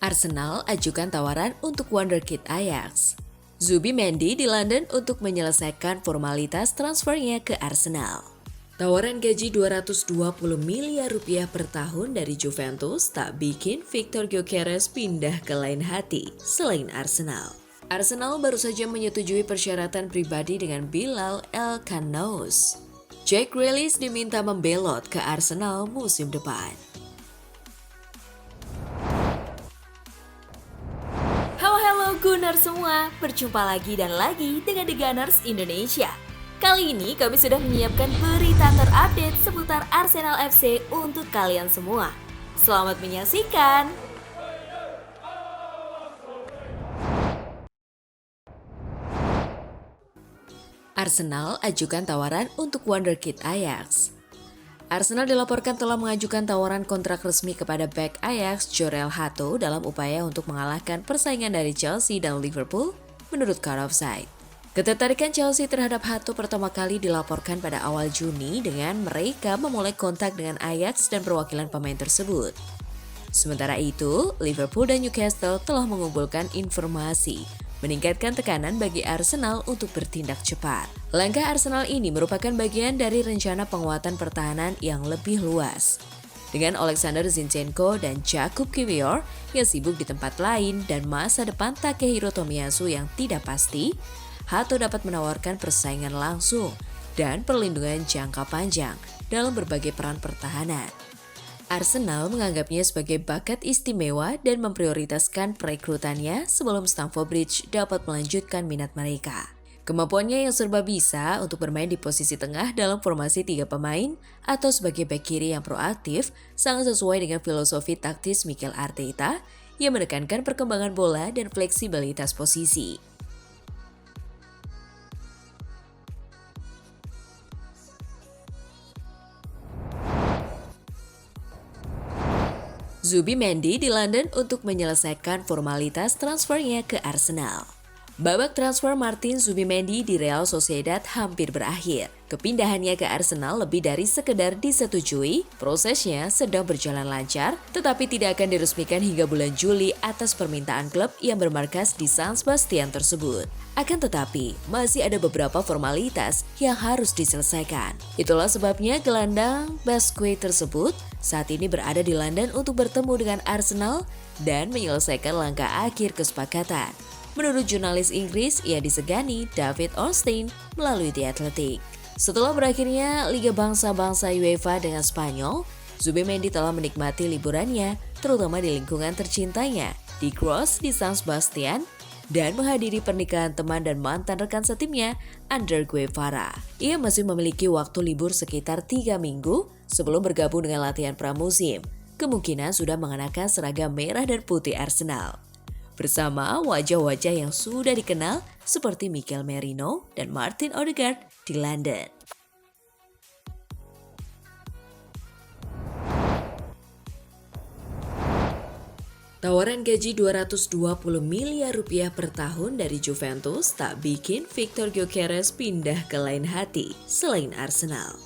Arsenal ajukan tawaran untuk wonderkid Ajax. Zubimendi di London untuk menyelesaikan formalitas transfernya ke Arsenal. Tawaran gaji 220 miliar rupiah per tahun dari Juventus tak bikin Victor Gyökeres pindah ke lain hati selain Arsenal. Arsenal baru saja menyetujui persyaratan pribadi dengan Bilal El-Khanous. Jack Grealish diminta membelot ke Arsenal musim depan. Halo Gunners semua, berjumpa lagi dan lagi dengan The Gunners Indonesia. Kali ini kami sudah menyiapkan berita terupdate seputar Arsenal FC untuk kalian semua. Selamat menyaksikan! Arsenal ajukan tawaran untuk wonderkid Ajax. Arsenal dilaporkan telah mengajukan tawaran kontrak resmi kepada bek Ajax Jorel Hato dalam upaya untuk mengalahkan persaingan dari Chelsea dan Liverpool, menurut Cut Offside. Ketertarikan Chelsea terhadap Hato pertama kali dilaporkan pada awal Juni dengan mereka memulai kontak dengan Ajax dan perwakilan pemain tersebut. Sementara itu, Liverpool dan Newcastle telah mengumpulkan informasi, meningkatkan tekanan bagi Arsenal untuk bertindak cepat. Langkah Arsenal ini merupakan bagian dari rencana penguatan pertahanan yang lebih luas. Dengan Alexander Zinchenko dan Jakub Kiwior yang sibuk di tempat lain dan masa depan Takehiro Tomiyasu yang tidak pasti, Hato dapat menawarkan persaingan langsung dan perlindungan jangka panjang dalam berbagai peran pertahanan. Arsenal menganggapnya sebagai bakat istimewa dan memprioritaskan perekrutannya sebelum Stamford Bridge dapat melanjutkan minat mereka. Kemampuannya yang serba bisa untuk bermain di posisi tengah dalam formasi 3 pemain atau sebagai bek kiri yang proaktif sangat sesuai dengan filosofi taktis Mikel Arteta yang menekankan perkembangan bola dan fleksibilitas posisi. Zubimendi di London untuk menyelesaikan formalitas transfernya ke Arsenal. Babak transfer Martin Zubimendi di Real Sociedad hampir berakhir. Kepindahannya ke Arsenal lebih dari sekedar disetujui, prosesnya sedang berjalan lancar, tetapi tidak akan diresmikan hingga bulan Juli atas permintaan klub yang bermarkas di San Sebastian tersebut. Akan tetapi, masih ada beberapa formalitas yang harus diselesaikan. Itulah sebabnya gelandang Basque tersebut saat ini berada di London untuk bertemu dengan Arsenal dan menyelesaikan langkah akhir kesepakatan. Menurut jurnalis Inggris, ia disegani David Ornstein melalui The Athletic. Setelah berakhirnya Liga Bangsa-Bangsa UEFA dengan Spanyol, Zubimendi telah menikmati liburannya, terutama di lingkungan tercintanya, di Cross di San Sebastian, dan menghadiri pernikahan teman dan mantan rekan setimnya, Ander Guevara. Ia masih memiliki waktu libur sekitar 3 minggu sebelum bergabung dengan latihan pramusim. Kemungkinan sudah mengenakan seragam merah dan putih Arsenal. Bersama wajah-wajah yang sudah dikenal seperti Mikel Merino dan Martin Odegaard di London. Tawaran gaji 220 miliar rupiah per tahun dari Juventus tak bikin Victor Gyökeres pindah ke lain hati selain Arsenal.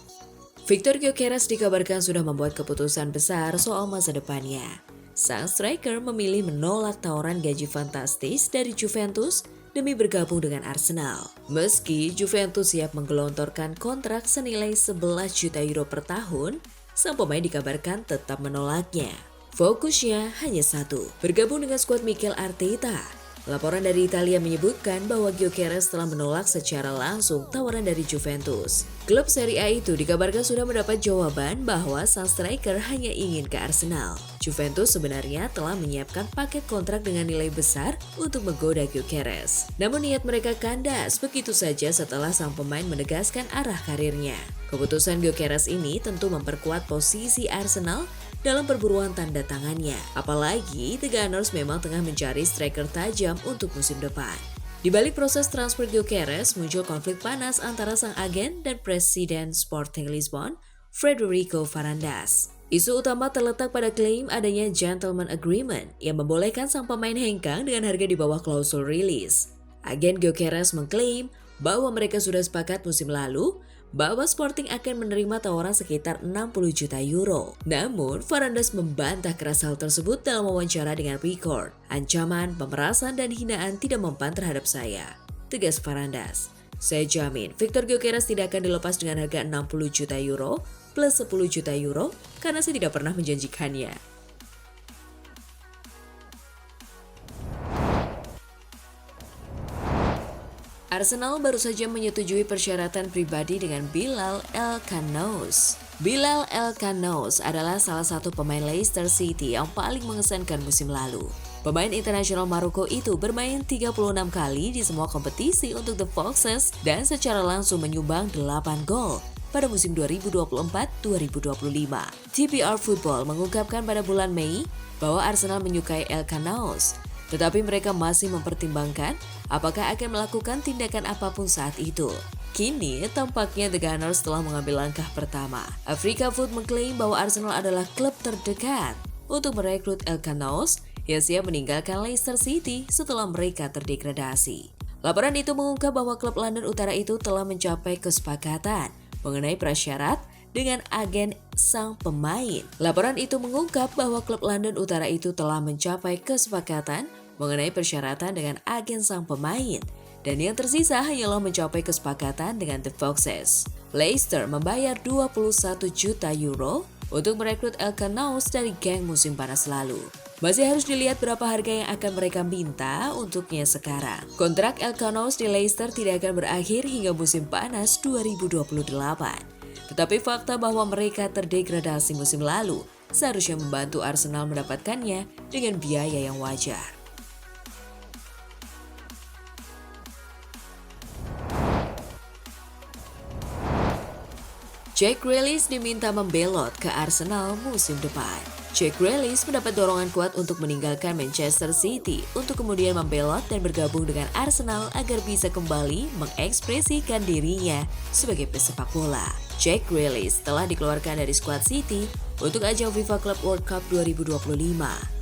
Victor Gyökeres dikabarkan sudah membuat keputusan besar soal masa depannya. Sang striker memilih menolak tawaran gaji fantastis dari Juventus demi bergabung dengan Arsenal. Meski Juventus siap menggelontorkan kontrak senilai 11 juta euro per tahun, sang pemain dikabarkan tetap menolaknya. Fokusnya hanya satu, bergabung dengan skuad Mikel Arteta. Laporan dari Italia menyebutkan bahwa Gyökeres telah menolak secara langsung tawaran dari Juventus. Klub Serie A itu dikabarkan sudah mendapat jawaban bahwa sang striker hanya ingin ke Arsenal. Juventus sebenarnya telah menyiapkan paket kontrak dengan nilai besar untuk menggoda Gyökeres. Namun niat mereka kandas begitu saja setelah sang pemain menegaskan arah karirnya. Keputusan Gyökeres ini tentu memperkuat posisi Arsenal dalam perburuan tanda tangannya. Apalagi The Gunners memang tengah mencari striker tajam untuk musim depan. Di balik proses transfer Gyökeres muncul konflik panas antara sang agen dan presiden Sporting Lisbon, Frederico Varandas. Isu utama terletak pada klaim adanya gentleman agreement yang membolehkan sang pemain hengkang dengan harga di bawah klausul rilis. Agen Gyökeres mengklaim bahwa mereka sudah sepakat musim lalu bahwa Sporting akan menerima tawaran sekitar 60 juta euro. Namun, Varandas membantah keras hal tersebut dalam wawancara dengan Record. Ancaman, pemerasan, dan hinaan tidak mempan terhadap saya, tegas Varandas. Saya jamin Victor Gyökeres tidak akan dilepas dengan harga 60 juta euro plus 10 juta euro karena saya tidak pernah menjanjikannya. Arsenal baru saja menyetujui persyaratan pribadi dengan Bilal El-Khanous. Bilal El-Khanous adalah salah satu pemain Leicester City yang paling mengesankan musim lalu. Pemain internasional Maroko itu bermain 36 kali di semua kompetisi untuk The Foxes dan secara langsung menyumbang 8 gol pada musim 2024-2025. TPR Football mengungkapkan pada bulan Mei bahwa Arsenal menyukai El-Khanous, tetapi mereka masih mempertimbangkan apakah akan melakukan tindakan apapun saat itu. Kini, tampaknya The Gunners telah mengambil langkah pertama. Africa Food mengklaim bahwa Arsenal adalah klub terdekat untuk merekrut El-Khanous yang siap meninggalkan Leicester City setelah mereka terdegradasi. Laporan itu mengungkap bahwa klub London Utara itu telah mencapai kesepakatan mengenai prasyarat dengan agen sang pemain. Laporan itu mengungkap bahwa klub London Utara itu telah mencapai kesepakatan mengenai persyaratan dengan agen sang pemain, dan yang tersisa hanyalah mencapai kesepakatan dengan The Foxes. Leicester membayar 21 juta euro untuk merekrut El-Khanous dari geng musim panas lalu. Masih harus dilihat berapa harga yang akan mereka minta untuknya sekarang. Kontrak El-Khanous di Leicester tidak akan berakhir hingga musim panas 2028. Tetapi fakta bahwa mereka terdegradasi musim lalu seharusnya membantu Arsenal mendapatkannya dengan biaya yang wajar. Jack Grealish diminta membelot ke Arsenal musim depan. Jack Grealish mendapat dorongan kuat untuk meninggalkan Manchester City untuk kemudian membelot dan bergabung dengan Arsenal agar bisa kembali mengekspresikan dirinya sebagai pesepak bola. Jack Grealish telah dikeluarkan dari skuad City untuk ajang FIFA Club World Cup 2025.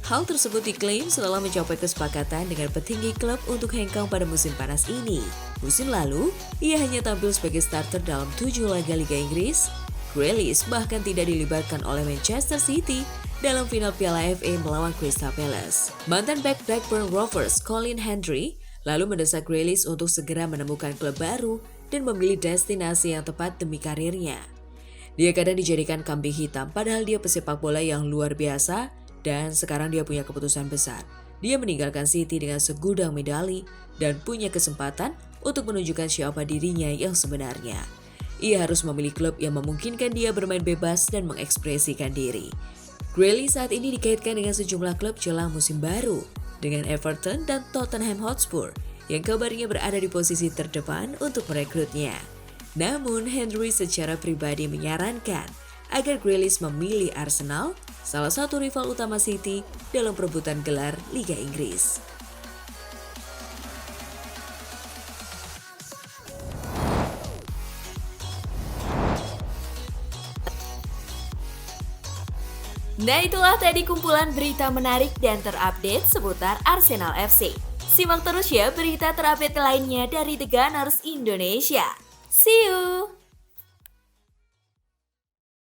Hal tersebut diklaim setelah mencapai kesepakatan dengan petinggi klub untuk hengkang pada musim panas ini. Musim lalu, ia hanya tampil sebagai starter dalam 7 laga Liga Inggris. Grealish bahkan tidak dilibatkan oleh Manchester City dalam final Piala FA melawan Crystal Palace. Mantan back Blackburn Rovers Colin Hendry lalu mendesak Grealish untuk segera menemukan klub baru dan memilih destinasi yang tepat demi karirnya. Dia kadang dijadikan kambing hitam padahal dia pesepak bola yang luar biasa dan sekarang dia punya keputusan besar. Dia meninggalkan City dengan segudang medali dan punya kesempatan untuk menunjukkan siapa dirinya yang sebenarnya. Ia harus memilih klub yang memungkinkan dia bermain bebas dan mengekspresikan diri. Grealish saat ini dikaitkan dengan sejumlah klub jelang musim baru, dengan Everton dan Tottenham Hotspur yang kabarnya berada di posisi terdepan untuk merekrutnya. Namun, Hendry secara pribadi menyarankan agar Grealish memilih Arsenal, salah satu rival utama City dalam perebutan gelar Liga Inggris. Nah, itulah tadi kumpulan berita menarik dan terupdate seputar Arsenal FC. Simak terus ya berita terupdate lainnya dari The Gunners Indonesia. See you!